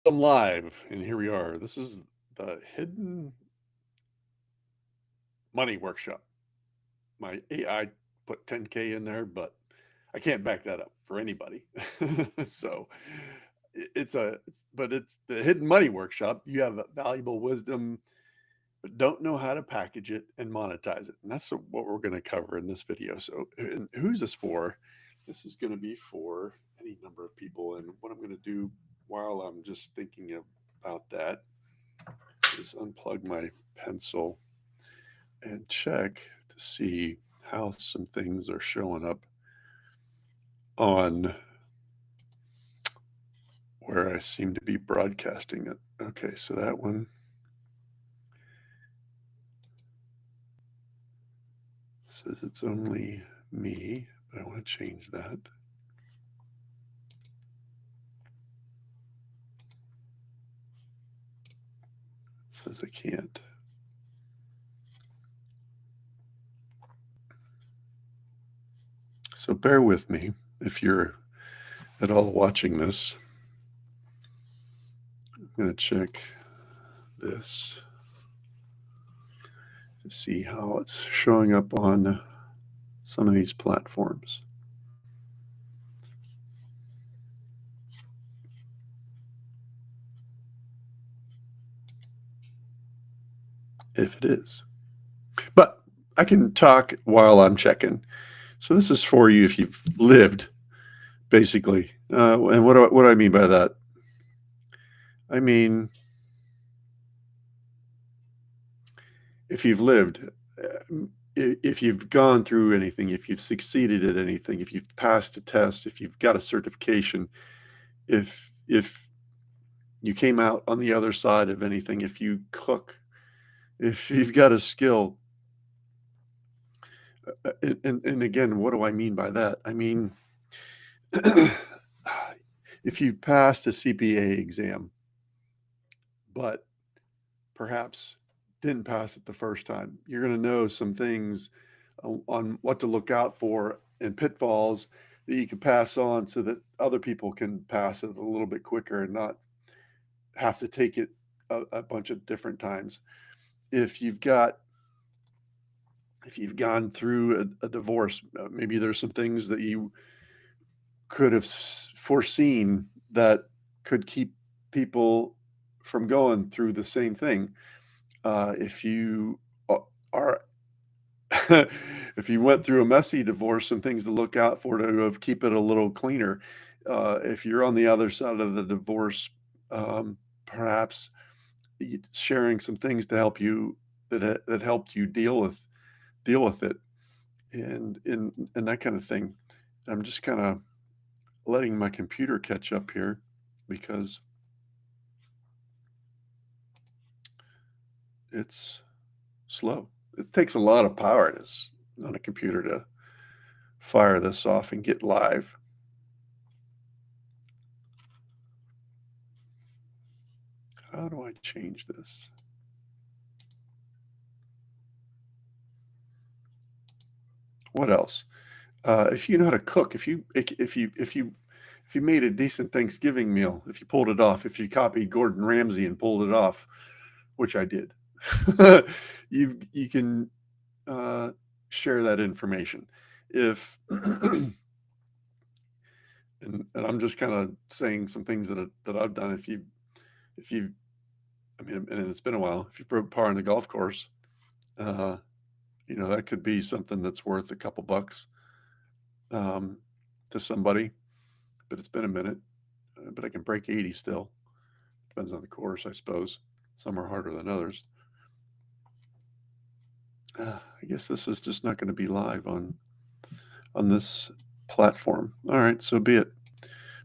I'm live, and here we are. This is the Hidden Money Workshop. My AI put 10K in there, but I can't back that up for anybody. So it's the Hidden Money Workshop. You have valuable wisdom, but don't know how to package it and monetize it. And that's what we're going to cover in this video. So, and who's this for? This is going to be for any number of people. And what I'm going to do while I'm just thinking about that is unplug my pencil and check to see how some things are showing up on where I seem to be broadcasting it. Okay, so that one says it's only me, but I want to change that. It says I can't. So bear with me if you're at all watching this. I'm going to check this to see how it's showing up on some of these platforms. If it is. But I can talk while I'm checking. So this is for you if you've lived, basically. And what do I mean by that? I mean, if you've lived, if you've gone through anything, if you've succeeded at anything, if you've passed a test, if you've got a certification, if you came out on the other side of anything, if you cook, if you've got a skill, and again, what do I mean by that? I mean, if you've passed a CPA exam, but perhaps didn't pass it the first time, you're going to know some things on what to look out for and pitfalls that you can pass on so that other people can pass it a little bit quicker and not have to take it a bunch of different times. If you've gone through a divorce, maybe there's some things that you could have foreseen that could keep people from going through the same thing. If you are if you went through a messy divorce, some things to look out for to keep it a little cleaner. If you're on the other side of the divorce, perhaps sharing some things to help you that helped you deal with it, and that kind of thing. I'm just kind of letting my computer catch up here because it's slow. It takes a lot of power on a computer to fire this off and get live. How do I change this? What else? If you know how to cook, if you made a decent Thanksgiving meal, if you pulled it off, if you copied Gordon Ramsay and pulled it off, which I did, you can share that information. If and I'm just kind of saying some things that I've done. If you I mean, and it's been a while. If you broke par on the golf course, uh, that could be something that's worth a couple bucks to somebody, but it's been a minute. But I can break 80 still. Depends on the course, I suppose. Some are harder than others. I guess this is just not going to be live on this platform. All right, so be it.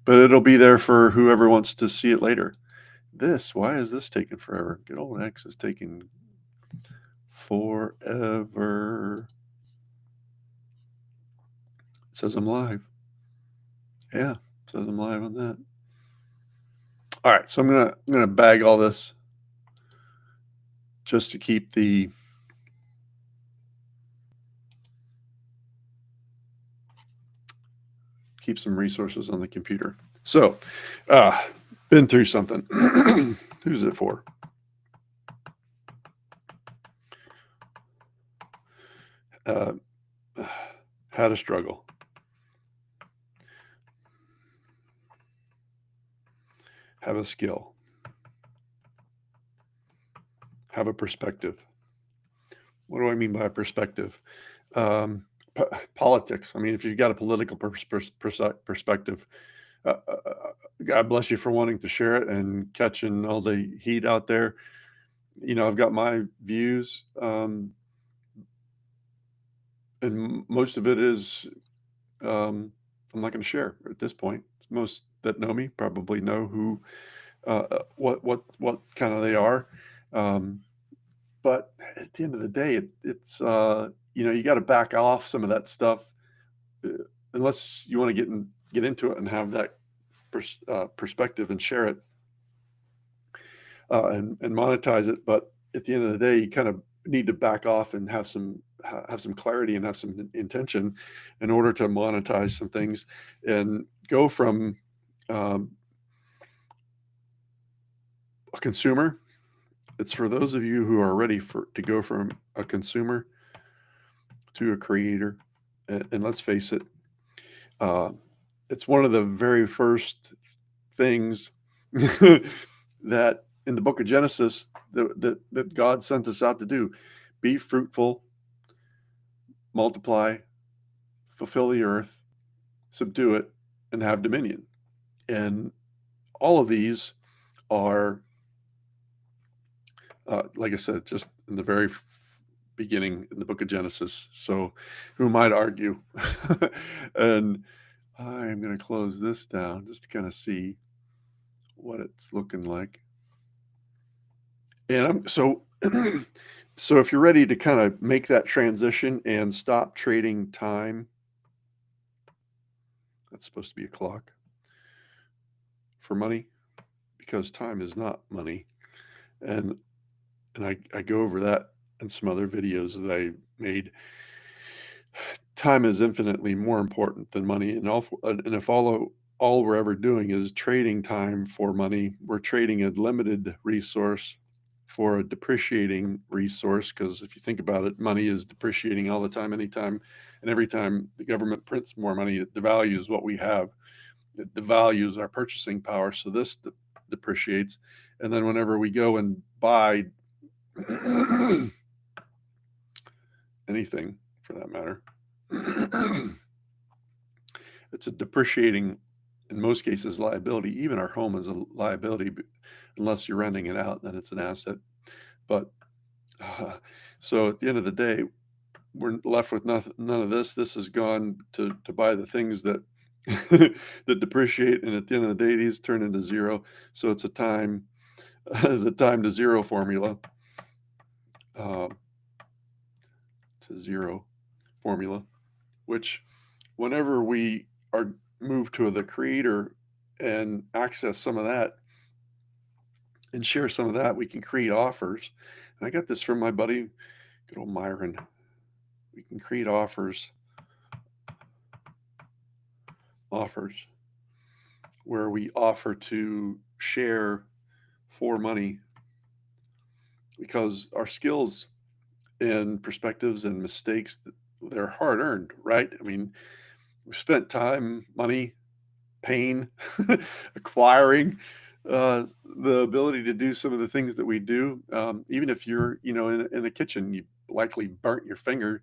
But it'll be there for whoever wants to see it later. Why is this taking forever? Good old X is taking forever. It says I'm live. Yeah, it says I'm live on that. All right, so I'm gonna bag all this just to keep some resources on the computer. So been through something. Who's it for? Uh, had a struggle. Have a skill. Have a perspective. What do I mean by perspective? Um, Politics. I mean, if you've got a political perspective, God bless you for wanting to share it and catching all the heat out there. I've got my views, and most of it is I'm not going to share at this point. Most that know me probably know who, what kind of they are. Um, but at the end of the day, it's you got to back off some of that stuff, uh, unless you want to get into it and have that perspective and share it, and monetize it. But at the end of the day, you kind of need to back off and have some clarity and have some intention in order to monetize some things and go from um, a consumer. It's for those of you who are ready to go from a consumer to a creator. And let's face it, uh, it's one of the very first things that in the book of Genesis that God sent us out to do. Be fruitful, multiply, fulfill the earth, subdue it, and have dominion. And all of these are, like I said, just in the very beginning in the book of Genesis. So who might argue? And I'm going to close this down just to kind of see what it's looking like. And so if you're ready to kind of make that transition and stop trading time, that's supposed to be a clock, for money, because time is not money. And I go over that in some other videos that I made. Time is infinitely more important than money, and if all we're ever doing is trading time for money, we're trading a limited resource for a depreciating resource. Because if you think about it, money is depreciating all the time, anytime, and every time the government prints more money, it devalues what we have. It devalues our purchasing power, so this depreciates. And then whenever we go and buy anything for that matter, it's a depreciating, in most cases, liability. Even our home is a liability, unless you're renting it out, then it's an asset. But so at the end of the day, we're left with none of this. This has gone to buy the things that that depreciate, and at the end of the day, these turn into zero. So it's a time, the time to zero formula, uh, to zero formula, which whenever we are moved to the creator and access some of that and share some of that, we can create offers. And I got this from my buddy, good old Myron. We can create offers where we offer to share for money, because our skills and perspectives and mistakes, they're hard earned, right? I mean, we spent time, money, pain acquiring the ability to do some of the things that we do. Even if you're, in the kitchen, you likely burnt your finger.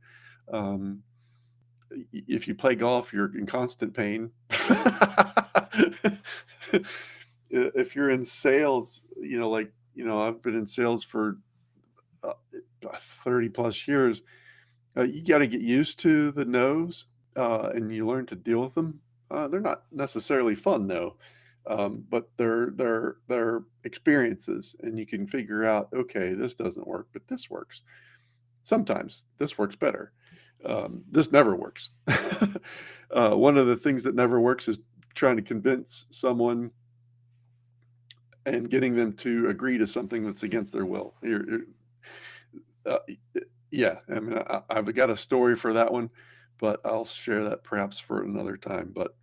Um, if you play golf, you're in constant pain. If you're in sales, I've been in sales for uh, 30 plus years. You got to get used to the no's, and you learn to deal with them. They're not necessarily fun though, but they're experiences, and you can figure out, okay, this doesn't work, but this works. Sometimes this works better. This never works. One of the things that never works is trying to convince someone and getting them to agree to something that's against their will. Uh, yeah, I mean, I've got a story for that one, but I'll share that perhaps for another time. But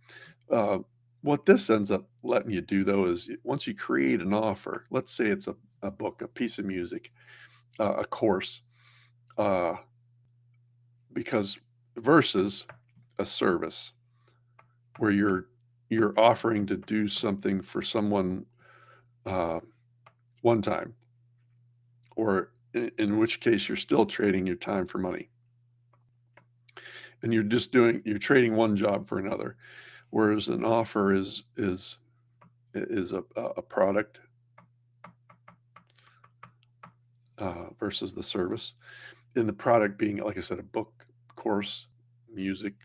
uh, What this ends up letting you do though is once you create an offer, let's say it's a book, a piece of music, a course, uh, because versus a service where you're offering to do something for someone uh, one time, or in which case you're still trading your time for money, and you're trading one job for another. Whereas an offer is a product versus the service. And the product being, like I said, a book, course, music,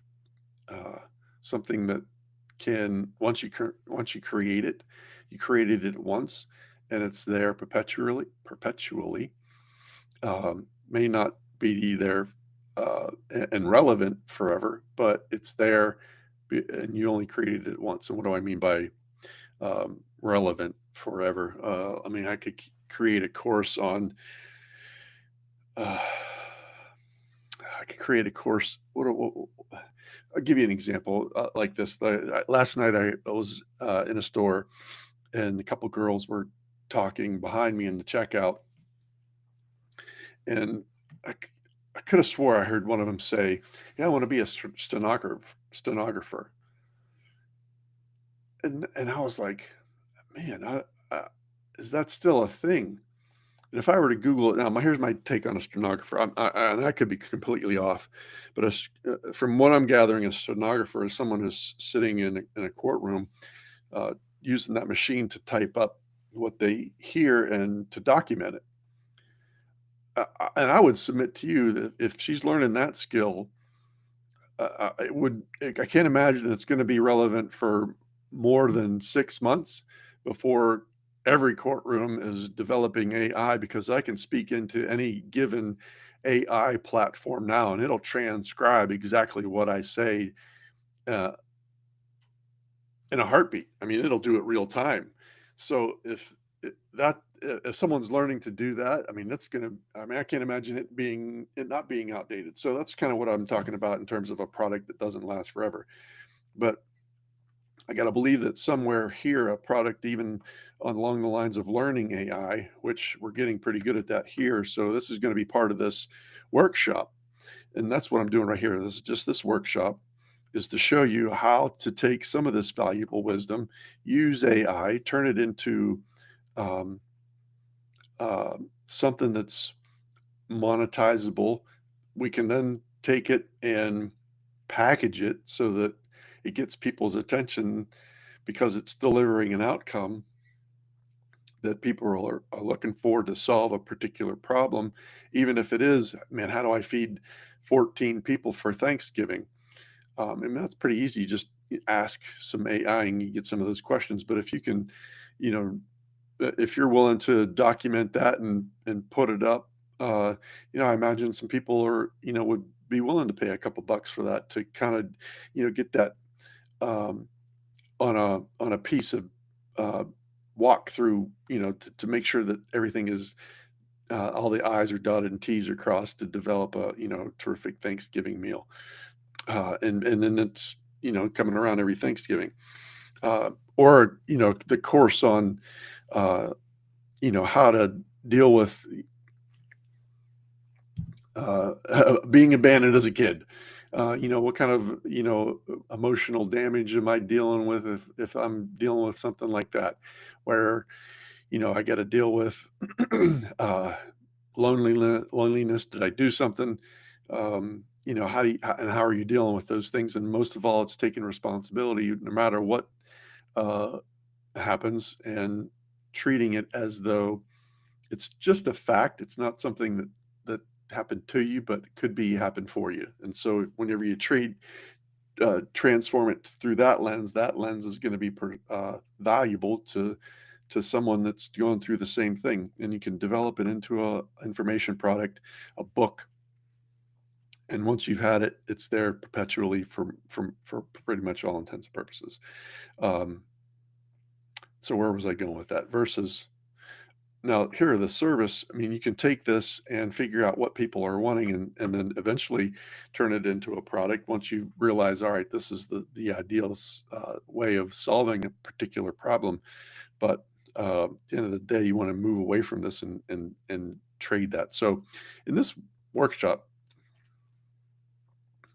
uh, something that can once you create it, you created it once, and it's there perpetually. May not be there and relevant forever, but it's there, and you only created it once. And what do I mean by relevant forever? I mean, I could create a course on. Uh, I could create a course. I'll give you an example like this. Last night I was in a store, and a couple girls were talking behind me in the checkout, and I, c- I could have swore I heard one of them say, "Yeah, I want to be a stenographer." And I was like, "Man, is that still a thing?" And if I were to Google it now, here's my take on a stenographer. And I could be completely off, but from what I'm gathering, a stenographer is someone who's sitting in a courtroom, uh, using that machine to type up what they hear and to document it. And I would submit to you that if she's learning that skill, I can't imagine that it's going to be relevant for more than 6 months before every courtroom is developing AI, because I can speak into any given AI platform now and it'll transcribe exactly what I say uh, in a heartbeat. I mean, it'll do it real time. So if someone's learning to do that, I mean, that's gonna. I mean, I can't imagine it not being outdated. So that's kind of what I'm talking about in terms of a product that doesn't last forever. But I got to believe that somewhere here, a product even along the lines of learning AI, which we're getting pretty good at that here. So this is going to be part of this workshop, and that's what I'm doing right here. This is just this workshop is to show you how to take some of this valuable wisdom, use AI, turn it into um, something that's monetizable. We can then take it and package it so that it gets people's attention because it's delivering an outcome that people are looking for to solve a particular problem, even if it is, man, how do I feed 14 people for Thanksgiving? And that's pretty easy. Just ask some AI and you get some of those questions. But if you can, you know, if you're willing to document that and put it up, uh, I imagine some people would be willing to pay a couple bucks for that to kind of, get that um, on a piece of uh, walk through, to make sure that everything is all the I's are dotted and T's are crossed to develop a terrific Thanksgiving meal, and then it's coming around every Thanksgiving, or the course on uh, how to deal with being abandoned as a kid. What kind of emotional damage am I dealing with if I'm dealing with something like that, where I got to deal with uh, loneliness. Did I do something? How are you dealing with those things? And most of all, it's taking responsibility, no matter what uh, happens, and treating it as though it's just a fact. It's not something that happened to you, but it could be happened for you. And so whenever you transform it through that lens is going to be valuable to someone that's going through the same thing. And you can develop it into a information product, a book. And once you've had it, it's there perpetually for pretty much all intents and purposes. Um, so where was I going with that? Versus Now, here are the service. I mean, you can take this and figure out what people are wanting and then eventually turn it into a product once you realize, all right, this is the ideal way of solving a particular problem. But at the end of the day, you want to move away from this and trade that. So in this workshop,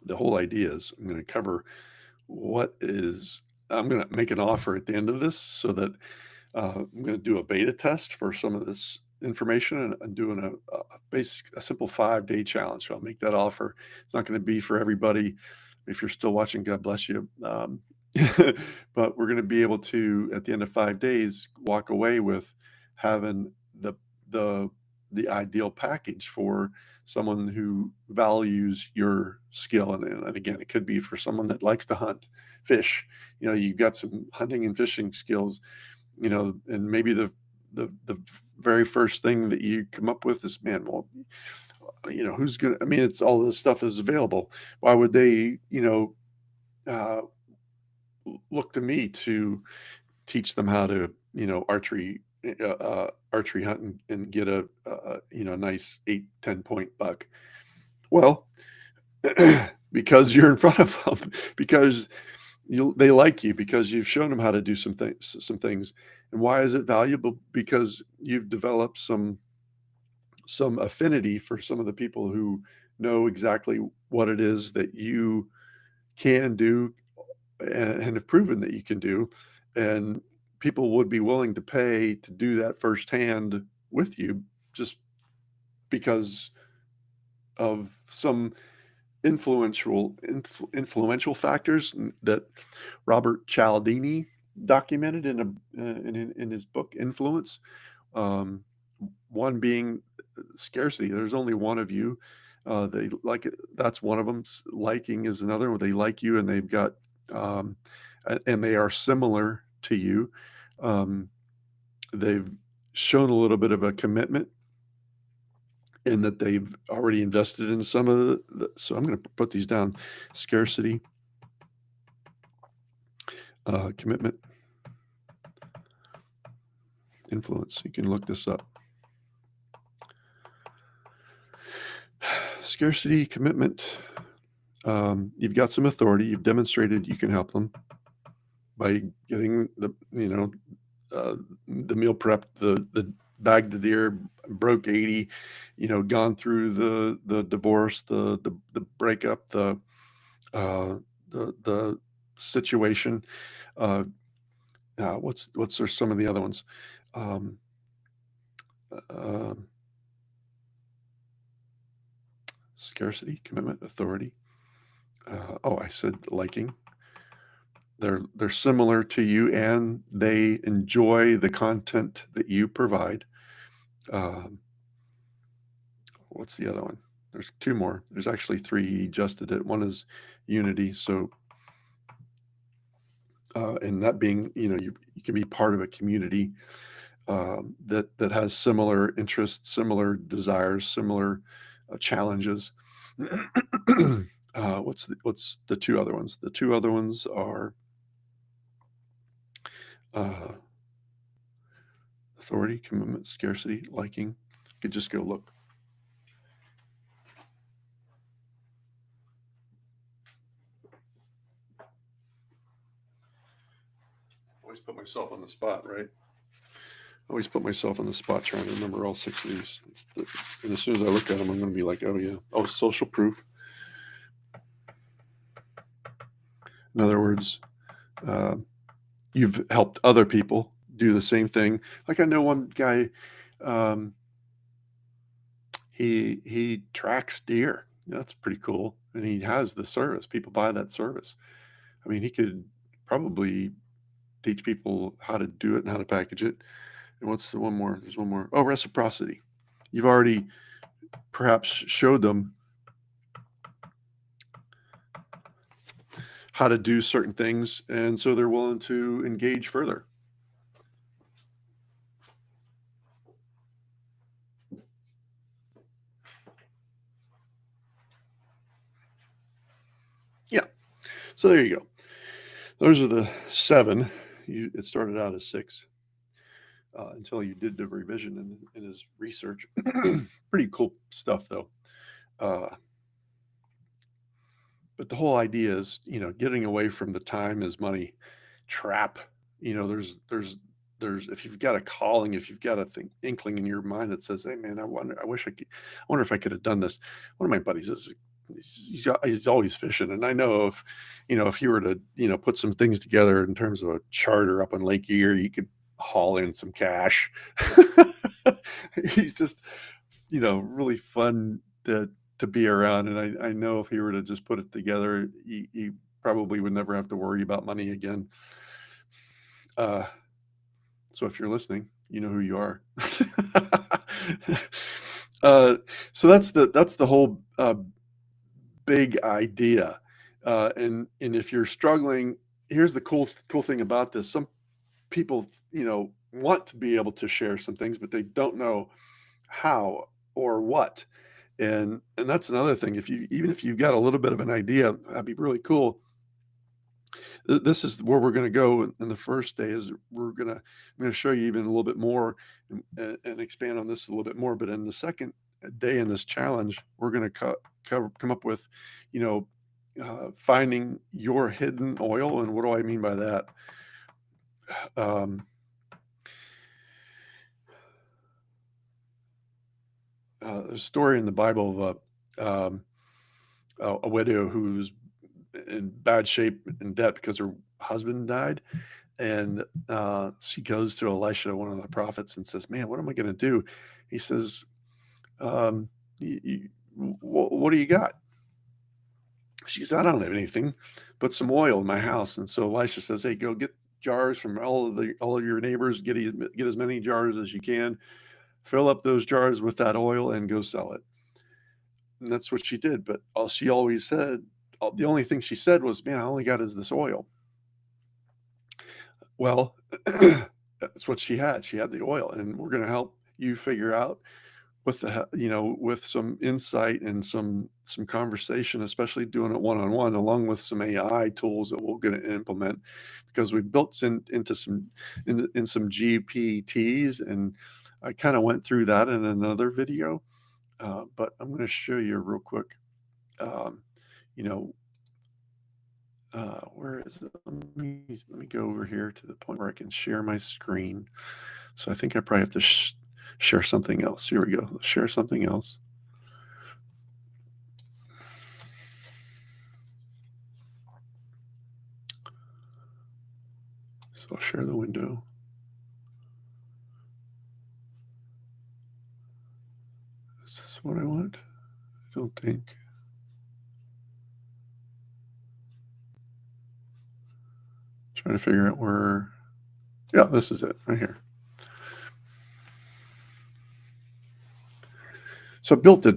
the whole idea is I'm going to cover what is I'm going to make an offer at the end of this so that I'm going to do a beta test for some of this information, and I'm doing a simple 5-day challenge. So I'll make that offer. It's not going to be for everybody. If you're still watching, God bless you. But we're going to be able to, at the end of 5 days, walk away with having the the the ideal package for someone who values your skill. And again, it could be for someone that likes to hunt, fish. You've got some hunting and fishing skills, and maybe the very first thing that you come up with is, man, well, who's gonna? I mean, it's all this stuff is available. Why would they, uh, look to me to teach them how to, archery hunt and get a nice 8-10 point buck? Well, because you're in front of them, because they like you, because you've shown them how to do some things. And why is it valuable? Because you've developed some affinity for some of the people who know exactly what it is that you can do and have proven that you can do. And people would be willing to pay to do that firsthand with you, just because of some influential factors that Robert Cialdini documented in his book Influence. Um, One being scarcity. There's only one of you. They like it. That's one of them. Liking is another one. They like you, and they've got um, and they are similar to you. Um, they've shown a little bit of a commitment in that they've already invested in some of so I'm going to put these down: scarcity, commitment, influence. You can look this up. Scarcity, commitment. You've got some authority. You've demonstrated you can help them by getting the meal prep, the bagged the deer, broke 80, gone through the divorce, the breakup, the situation. Uh, what's there some of the other ones? Um, uh, Scarcity, commitment, authority. I said liking. They're similar to you, and they enjoy the content that you provide. Um, what's the other one? There's two more. There's actually three. He adjusted it. One is unity. So, and that being, you can be part of a community that has similar interests, similar desires, similar challenges. What's the two other ones? The two other ones are uh, authority, commitment, scarcity, liking. You could just go look. Always put myself on the spot, right? Always put myself on the spot trying to remember all six of these. And as soon as I look at them, I'm going to be like, oh, yeah. Oh, social proof. In other words, uh, you've helped other people do the same thing. Like I know one guy, um, he tracks deer. That's pretty cool. And he has the service. People buy that service. I mean, he could probably teach people how to do it and how to package it. And what's the one more? There's one more. Oh, reciprocity. You've already perhaps showed them how to do certain things, and so they're willing to engage further. Yeah. So there you go. Those are the seven. It started out as six. until you did the revision in his research. Pretty cool stuff, though. Uh, but the whole idea is, getting away from the time is money trap. There's if you've got a calling, if you've got a inkling in your mind that says, "Hey, man, I wonder if I could have done this." One of my buddies is he's always fishing, and I know if you were to put some things together in terms of a charter up on Lake Erie, you could haul in some cash. He's just really fun to be around, and I know if he were to just put it together, he probably would never have to worry about money again. Uh, so if you're listening, you know who you are. uh, so that's the whole big idea. And if you're struggling, here's the cool thing about this. Some people, want to be able to share some things, but they don't know how or what. And that's another thing. Even if you've got a little bit of an idea, that'd be really cool. This is where we're going to go in the first day. Is I'm going to show you even a little bit more and expand on this a little bit more. But in the second day in this challenge, we're going to come up with, finding your hidden oil. And what do I mean by that? There's a story in the Bible of a widow who's in bad shape and debt because her husband died. And she goes to Elisha, one of the prophets, and says, "Man, what am I going to do?" He says, um, "What do you got?" She goes, "I don't have anything but some oil in my house." And so Elisha says, "Hey, go get jars from all of your neighbors. Get as many jars as you can. Fill up those jars with that oil and go sell it." And that's what she did. But the only thing she said was, "Man, I only got is this oil." Well, that's what she had. She had the oil, and we're going to help you figure out with some insight and some conversation, especially doing it one on one, along with some AI tools that we're going to implement, because we've built into some GPTs, and I kind of went through that in another video, but I'm going to show you real quick. Um, you know, where is it? Let me go over here to the point where I can share my screen. So I think I probably have to share something else. Here we go. Let's share something else. So I'll share the window. Is this what I want? I don't think. Trying to figure out where. Yeah, this is it right here. So I built it.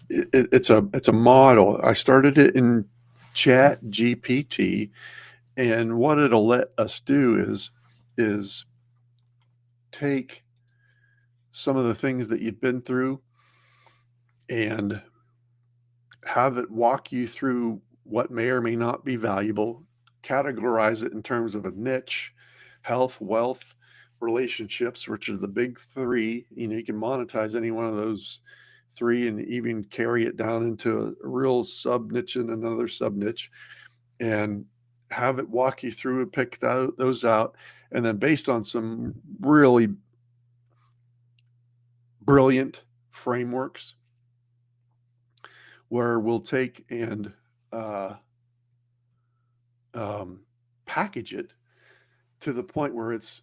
It's a model. I started it in Chat GPT, and what it'll let us do is take some of the things that you've been through and have it walk you through what may or may not be valuable, categorize it in terms of a niche, health, wealth, relationships, which are the big three. You can monetize any one of those three and even carry it down into a real sub niche and another sub niche, and have it walk you through and pick those out. And then, based on some really brilliant frameworks, where we'll take and uh, package it to the point where it's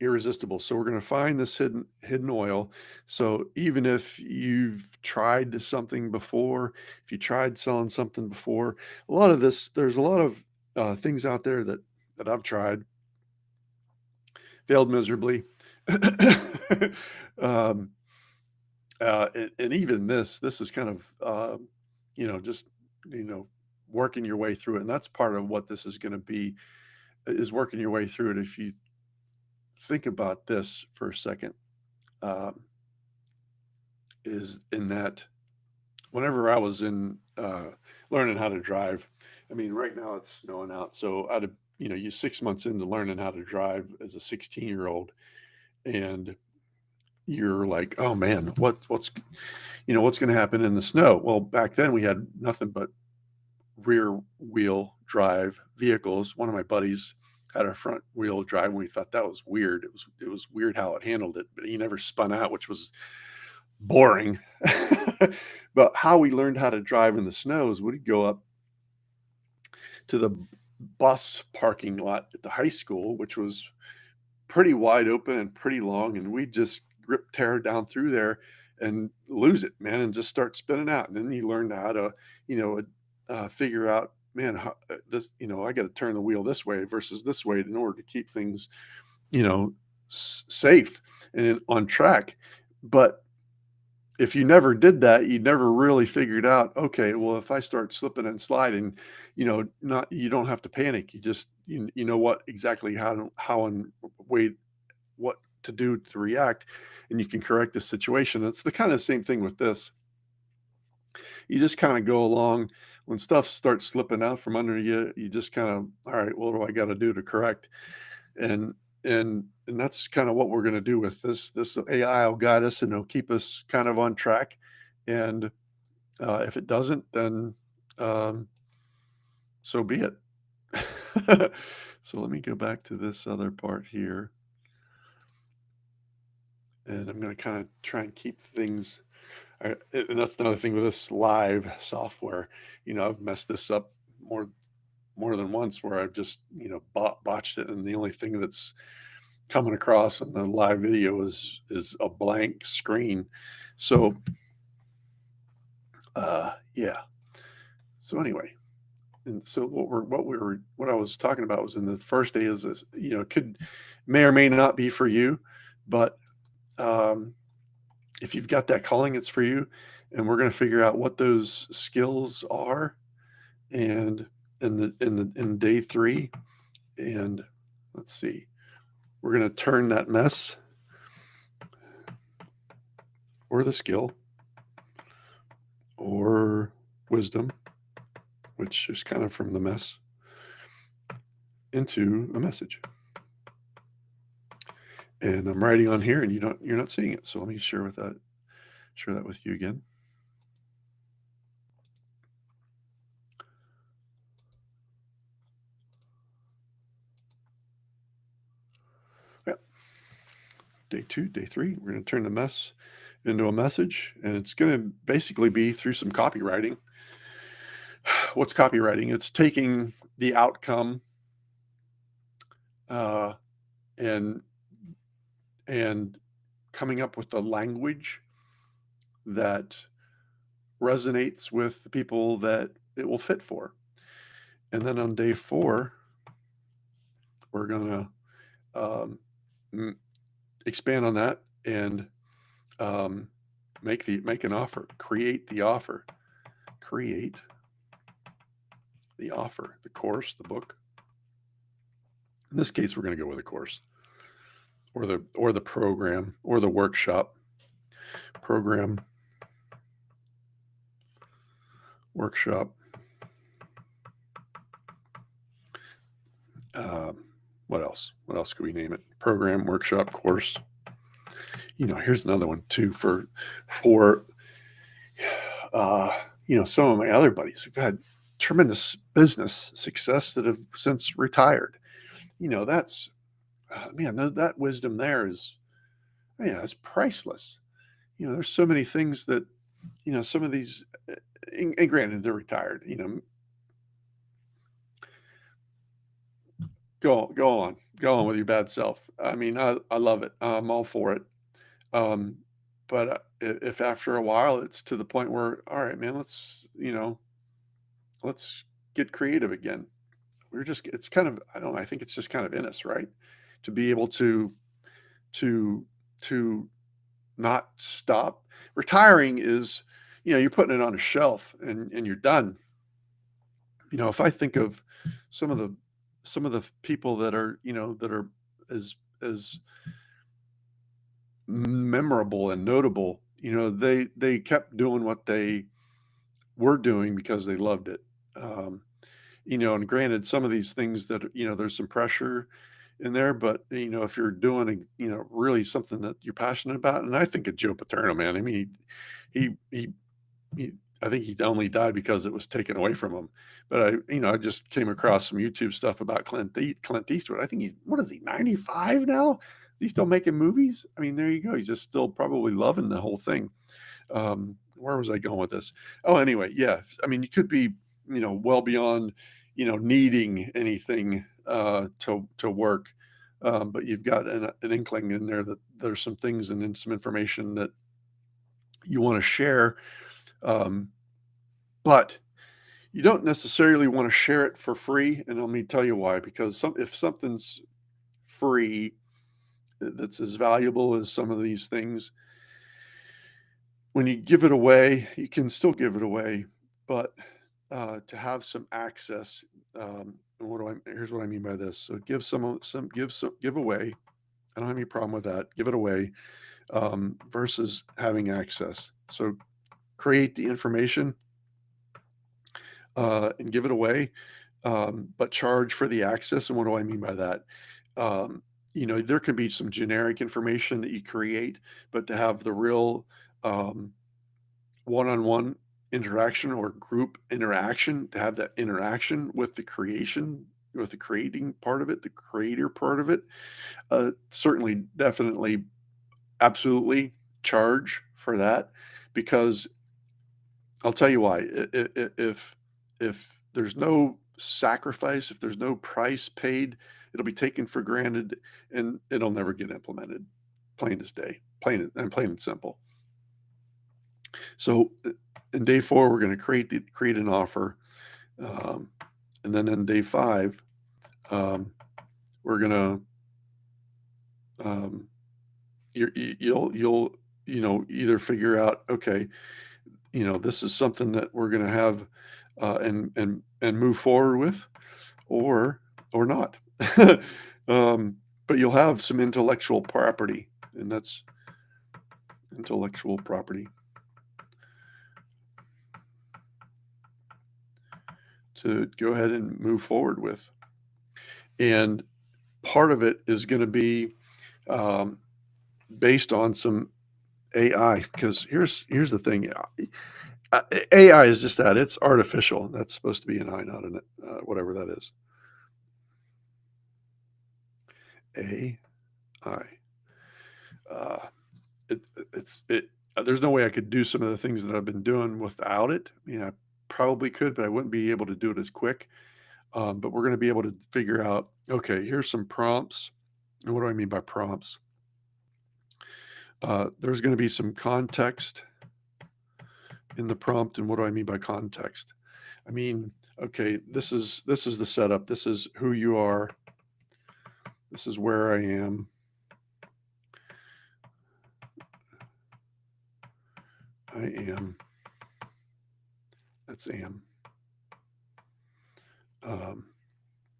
irresistible. So we're going to find this hidden oil. So even if you've tried something before, if you tried selling something before, there's a lot of things out there that I've tried, failed miserably. um, and even this is kind of just working your way through it, and that's part of what this is going to be, is working your way through it. If you think about this for a second, um, is in that whenever I was in learning how to drive, I mean, right now it's snowing out, so you 6 months into learning how to drive as a 16-year-old, and you're like, oh man, what's going to happen in the snow? Well, back then we had nothing but rear wheel drive vehicles. One of my buddies had a front wheel drive, and we thought that was weird. It was weird how it handled it, but he never spun out, which was boring. But how we learned how to drive in the snow is we'd go up to the bus parking lot at the high school, which was pretty wide open and pretty long, and we'd just tear down through there and lose it, man, and just start spinning out. And then you learn how to, you know, figure out, man, this, I got to turn the wheel this way versus this way in order to keep things, you know, safe and on track. But if you never did that, you never really figured out, okay, well, if I start slipping and sliding, not you don't have to panic. You just you know what exactly how and way what to do to react, and you can correct the situation. It's the kind of same thing with this. You just kind of go along when stuff starts slipping out from under you. You just kind of, all right, what do I got to do to correct? And and that's kind of what we're going to do with this AI will guide us and it'll keep us kind of on track. And if it doesn't, then um, so be it. So let me go back to this other part here, and I'm going to kind of try and keep things. And that's another thing with this live software. I've messed this up more than once where I've just botched it, and the only thing that's coming across in the live video is a blank screen. So yeah. So anyway, and so what I was talking about was in the first day is this, could may or may not be for you, but um, if you've got that calling, it's for you. And we're going to figure out what those skills are, and in day 3, and let's see, we're going to turn that mess or the skill or wisdom, which is kind of from the mess, into a message. And I'm writing on here, and you're not seeing it. So let me share that with you again. Yeah. Day 2, day 3, we're going to turn the mess into a message, and it's going to basically be through some copywriting. What's copywriting? It's taking the outcome uh, and coming up with the language that resonates with the people that it will fit for. And then on day 4, we're going to expand on that and make an offer, create the offer, the course, the book. In this case, we're going to go with a course, or the program, or the workshop. Program, workshop. What else? What else could we name it? Program, workshop, course. Here's another one too for some of my other buddies who've had tremendous business success that have since retired. That's man, that wisdom there is, it's priceless. There's so many things that some of these, and granted they're retired. Go on with your bad self. I mean, I love it. I'm all for it. Um, but if after a while it's to the point where, all right, man, let's get creative again. It's kind of, I don't know, I think it's just kind of in us, right? To be able to to not stop. Retiring is, you're putting it on a shelf and you're done. If I think of some of the people that are, that are as memorable and notable, they kept doing what they were doing because they loved it. and granted, some of these things that, there's some pressure in there, but, if you're doing, really something that you're passionate about, and I think of Joe Paterno, man. I mean, he he I think he only died because it was taken away from him. But I just came across some YouTube stuff about Clint Eastwood. I think what is he, 95 now? Is he still making movies? I mean, there you go. He's just still probably loving the whole thing. Where was I going with this? Oh, anyway, yeah. I mean, you could be, well beyond, needing anything to work. But you've got an inkling in there that there's some things and then some information that you want to share. Um, but you don't necessarily want to share it for free. And let me tell you why, because if something's free that's as valuable as some of these things, when you give it away, you can still give it away, but to have some access, and here's what I mean by this. So give away. I don't have any problem with that. Give it away, versus having access. So create the information, and give it away, but charge for the access. And what do I mean by that? Um, there can be some generic information that you create, but to have the real, um, one-on-one interaction or group interaction, to have that interaction with with the creating part of it, the creator part of it, certainly, definitely, absolutely charge for that, because I'll tell you why. If there's no sacrifice, if there's no price paid, it'll be taken for granted and it'll never get implemented. Plain as day. Plain and simple. So in day 4, we're going to create an offer, um, and then in day 5, we're going to you'll either figure out, okay, this is something that we're going to have, and move forward with, or not. um, but you'll have some intellectual property, and that's intellectual property to go ahead and move forward with. And part of it is going to be, um, based on some AI, because here's the thing. AI is just that, it's artificial. That's supposed to be an I, not an whatever that is. AI. Uh, there's no way I could do some of the things that I've been doing without it. I probably could, but I wouldn't be able to do it as quick. But we're going to be able to figure out, okay, here's some prompts. And what do I mean by prompts? There's going to be some context in the prompt. And what do I mean by context? I mean, okay, this is the setup. This is who you are. This is where I am. I am. That's am.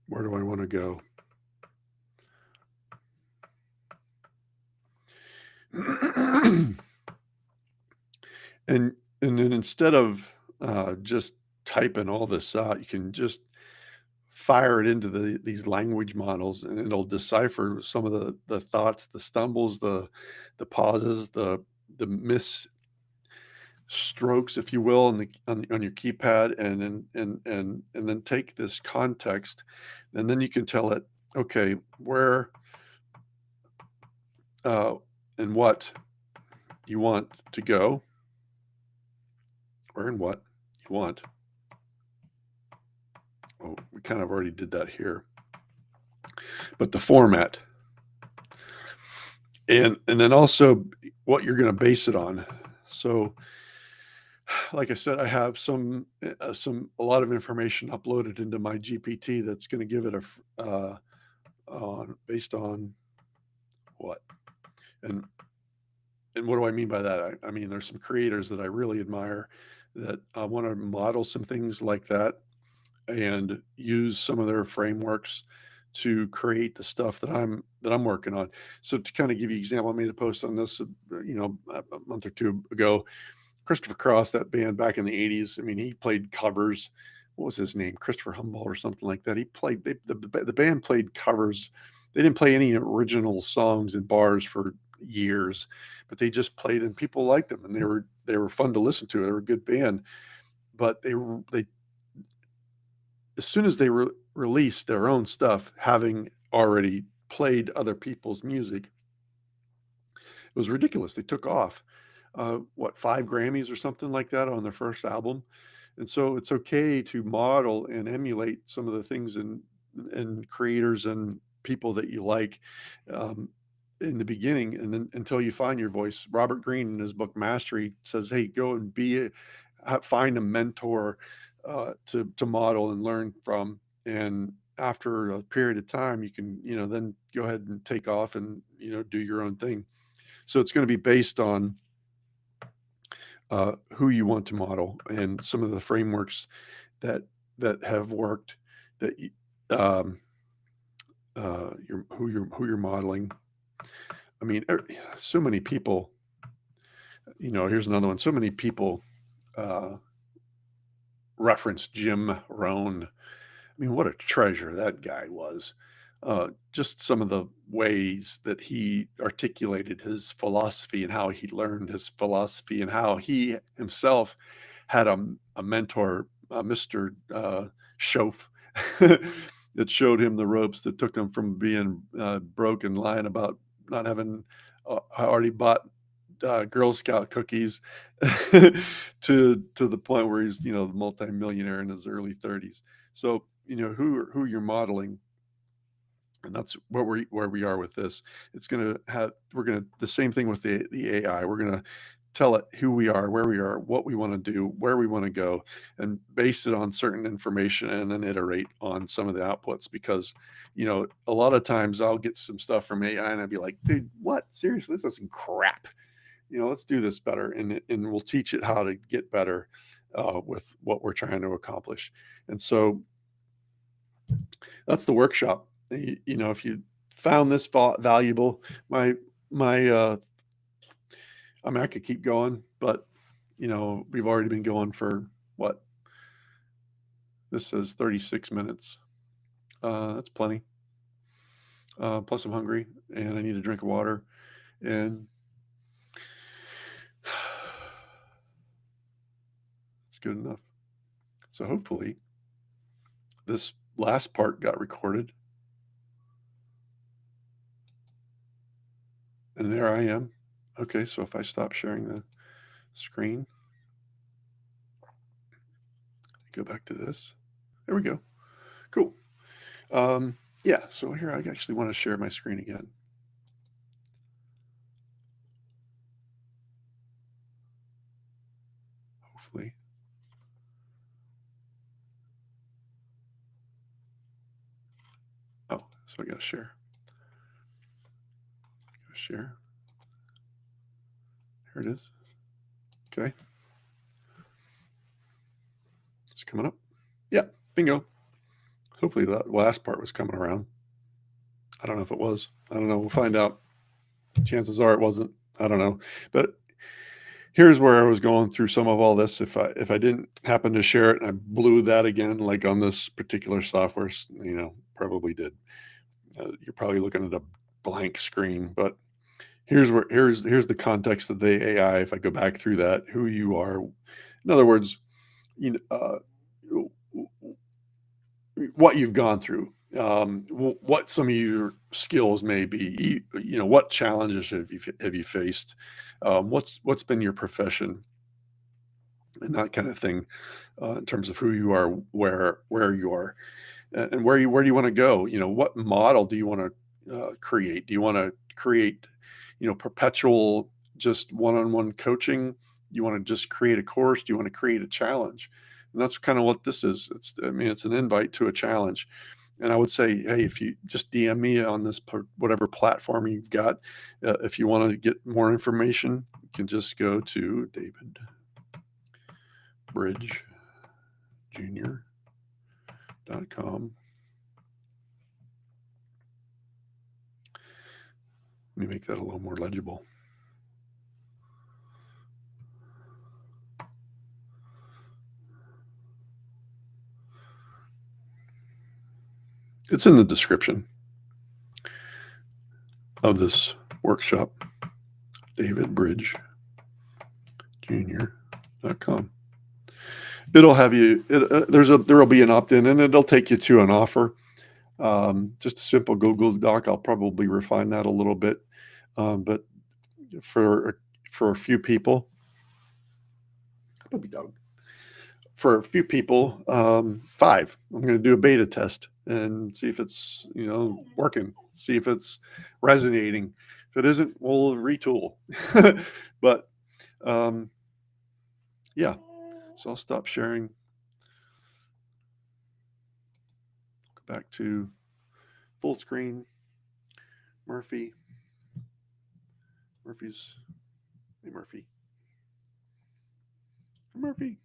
Where do I want to go? and then instead of just typing all this out, you can just fire it into these language models, and it'll decipher some of the thoughts, the stumbles, the pauses, the miss strokes, if you will, on your keypad, and then take this context, and then you can tell it, okay, where, and what you want to go, where and what you want. Oh, we kind of already did that here, but the format, and then also what you're going to base it on. So, like I said, I have a lot of information uploaded into my GPT that's going to give it based on what, and what do I mean by that? I mean, there's some creators that I really admire that I want to model some things like that and use some of their frameworks to create the stuff that I'm working on. So to kind of give you an example, I made a post on this, a month or two ago. Christopher Cross, that band back in the 80s. I mean, he played covers what was his name? Christopher Humboldt or something like that. He played the band played covers. They didn't play any original songs in bars for years, but they just played and people liked them and they were fun to listen to. They were a good band, but they as soon as they released their own stuff, having already played other people's music, it was ridiculous. They took off. What, 5 Grammys or something like that on their first album. And so it's okay to model and emulate some of the things and creators and people that you like um, in the beginning, and then until you find your voice. Robert Greene in his book Mastery says, "Hey, go and find a mentor to model and learn from, and after a period of time, you can then go ahead and take off and do your own thing." So it's going to be based on who you want to model and some of the frameworks that have worked that um, who you're modeling. I mean, so many people. Here's another one. So many people uh, reference Jim Rohn. I mean, what a treasure that guy was. Just some of the ways that he articulated his philosophy and how he learned his philosophy and how he himself had a mentor, Mr. Schoaf, that showed him the ropes that took him from being broke and lying about not having already bought Girl Scout cookies to the point where he's multimillionaire in his early 30s. So who you're modeling, and that's what where we are with this. We're gonna the same thing with the AI. We're gonna tell it who we are, where we are, what we want to do, where we want to go, and base it on certain information, and then iterate on some of the outputs. Because a lot of times I'll get some stuff from AI, and I'll be like, dude, what? Seriously, this is some crap. Let's do this better, and we'll teach it how to get better with what we're trying to accomplish. And so that's the workshop. If you found this valuable, my I mean, I could keep going, but we've already been going for what? This says 36 minutes. That's plenty. Plus, I'm hungry and I need a drink of water, and it's good enough. So hopefully, this last part got recorded, and there I am. Okay, so if I stop sharing the screen, go back to this. There we go. Cool. Yeah, so here I actually want to share my screen again. Hopefully. Oh, so I got to share. Share. Here it is. Okay. It's coming up. Yeah, bingo. Hopefully that last part was coming around. I don't know if it was. I don't know. We'll find out. Chances are it wasn't. I don't know. But here's where I was going through some of all this. If I didn't happen to share it and I blew that again, like on this particular software, probably did. You're probably looking at a blank screen, but here's the context of the AI. If I go back through that, who you are, in other words, what you've gone through, what some of your skills may be, what challenges have you faced, what's been your profession, and that kind of thing, in terms of who you are, where you are, and where do you want to go? What model do you want to create? Do you want to create, perpetual just one-on-one coaching? You want to just create a course? Do you want to create a challenge? And that's kind of what this is. It's an invite to a challenge. And I would say, hey, if you just DM me on this whatever platform you've got, if you want to get more information, you can just go to David Bridge Jr.com. Let me make that a little more legible. It's in the description of this workshop, davidbridgejr.com. It'll have you, there'll be an opt-in, and it'll take you to an offer. Just a simple Google Doc. I'll probably refine that a little bit. But for a few people, for a few people, 5, I'm going to do a beta test and see if it's, working, see if it's resonating. If it isn't, we'll retool. But yeah, so I'll stop sharing. Go back to full screen. Murphy's. Hey, Murphy. Hey,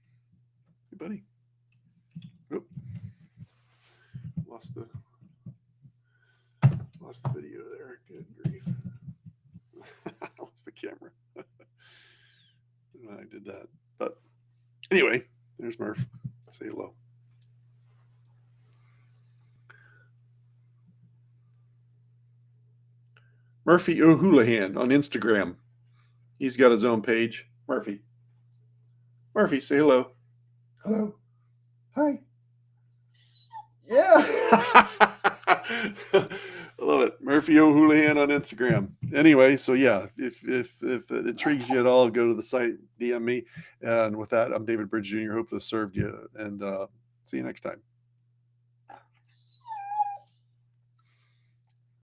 buddy. Oh, lost the video there. Good grief. Lost the camera. I did that. But anyway, there's Murph. Say hello. Murphy O'Houlihan on Instagram. He's got his own page. Murphy, say hello. Hello. Hi. Yeah. I love it. Murphy O'Houlihan on Instagram. Anyway, so yeah, if it intrigues you at all, go to the site, DM me. And with that, I'm David Bridge Jr. Hope this served you, and see you next time.